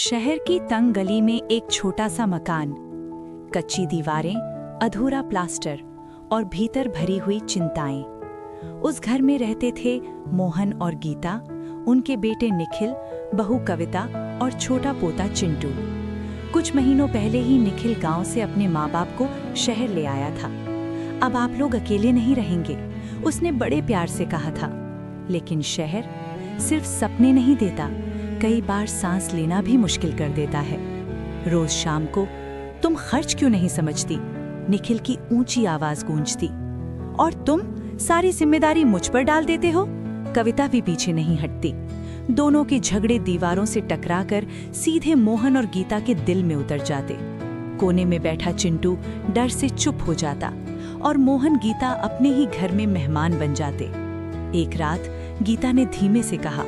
शहर की तंग गली में एक छोटा सा मकान, कच्ची दीवारें, अधूरा प्लास्टर और भीतर भरी हुई चिंताएं। उस घर में रहते थे मोहन और गीता, उनके बेटे निखिल, बहू कविता और छोटा पोता चिंटू। कुछ महीनों पहले ही निखिल गांव से अपने माँ बाप को शहर ले आया था। अब आप लोग अकेले नहीं रहेंगे, उसने बड़े प्यार से कहा था। लेकिन शहर सिर्फ सपने नहीं देता, कई बार सांस लेना भी मुश्किल कर देता है। रोज शाम को तुम खर्च क्यों नहीं समझती, निखिल की ऊंची आवाज गूंजती। और तुम सारी जिम्मेदारी मुझ पर डाल देते हो, कविता भी पीछे नहीं हटती। दोनों के झगड़े दीवारों से टकराकर सीधे मोहन और गीता के दिल में उतर जाते। कोने में बैठा चिंटू डर से चुप हो जाता और मोहन गीता अपने ही घर में मेहमान बन जाते। एक रात गीता ने धीमे से कहा,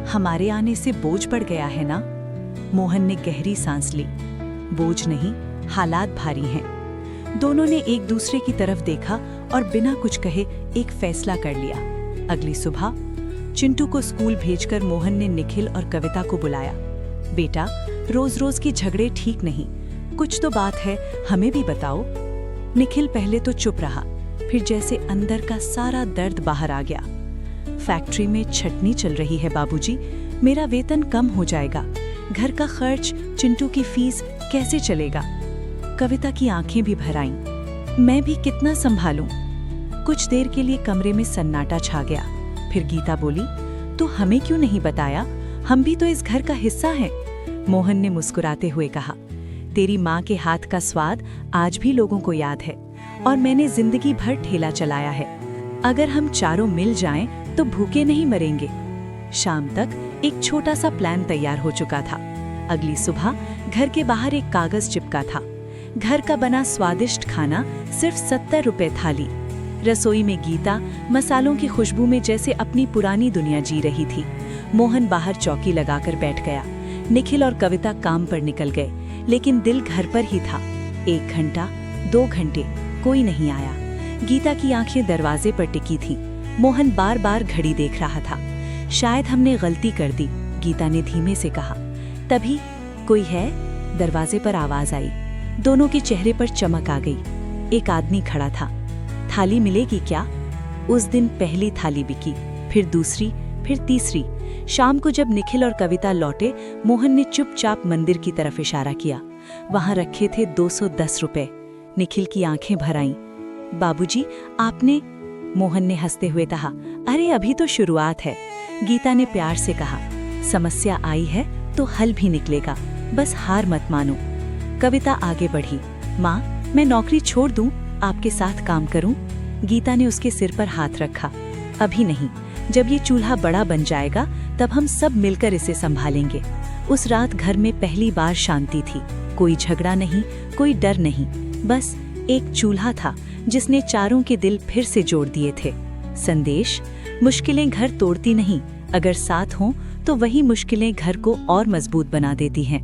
हमारे आने से बोझ पड़ गया है ना? मोहन ने गहरी सांस ली। बोझ नहीं, हालात भारी हैं। दोनों ने एक दूसरे की तरफ देखा और बिना कुछ कहे एक फैसला कर लिया। अगली सुबह चिंटू को स्कूल भेजकर मोहन ने निखिल और कविता को बुलाया। बेटा, रोज रोज की झगड़े ठीक नहीं, कुछ तो बात है, हमें भी बताओ। निखिल पहले तो चुप रहा, फिर जैसे अंदर का सारा दर्द बाहर आ गया। फैक्ट्री में छटनी चल रही है बाबूजी, मेरा वेतन कम हो जाएगा, घर का खर्च, चिंटू की फीस कैसे चलेगा? कविता की आंखें भी भर आईं। मैं भी कितना संभालूं? कुछ देर के लिए कमरे में सन्नाटा छा गया। फिर गीता बोली, तो हमें क्यों नहीं बताया? हम भी तो इस घर का हिस्सा हैं। मोहन ने मुस्कुराते हुए कहा, तेरी माँ के हाथ का स्वाद आज भी लोगों को याद है, और मैंने जिंदगी भर ठेला चलाया है। अगर हम चारों मिल जाएं तो भूखे नहीं मरेंगे। शाम तक एक छोटा सा प्लान तैयार हो चुका था। अगली सुबह घर के बाहर एक कागज चिपका था, घर का बना स्वादिष्ट खाना सिर्फ 70 रुपए थाली। रसोई में गीता मसालों की खुशबू में जैसे अपनी पुरानी दुनिया जी रही थी। मोहन बाहर चौकी लगाकर बैठ गया। निखिल और कविता काम पर निकल गए, लेकिन दिल घर पर ही था। 1 घंटा, 2 घंटे, कोई नहीं आया। गीता की आंखें दरवाजे पर टिकी थीं। मोहन बार बार घड़ी देख रहा था। शायद हमने गलती कर दी, गीता ने धीमे से कहा। तभी कोई है, दरवाजे पर आवाज आई। दोनों के चेहरे पर चमक आ गई। एक आदमी खड़ा था। थाली मिलेगी क्या? उस दिन पहली थाली बिकी, फिर दूसरी, फिर तीसरी। शाम को जब निखिल और कविता लौटे, मोहन ने चुपचाप मंदिर की तरफ इशारा किया। वहां रखे थे 210 रुपए। निखिल की आंखें भर आईं। बाबूजी, आपने? मोहन ने हंसते हुए कहा, अरे अभी तो शुरुआत है। गीता ने प्यार से कहा, समस्या आई है तो हल भी निकलेगा, बस हार मत मानो। कविता आगे बढ़ी, माँ, मैं नौकरी छोड़ दूं, आपके साथ काम करूं? गीता ने उसके सिर पर हाथ रखा, अभी नहीं, जब ये चूल्हा बड़ा बन जाएगा तब हम सब मिलकर इसे संभालेंगे। उस रात घर में पहली बार शांति थी। कोई झगड़ा नहीं, कोई डर नहीं, बस एक चूल्हा था जिसने चारों के दिल फिर से जोड़ दिए थे। संदेश: मुश्किलें घर तोड़ती नहीं, अगर साथ हों तो वही मुश्किलें घर को और मजबूत बना देती हैं।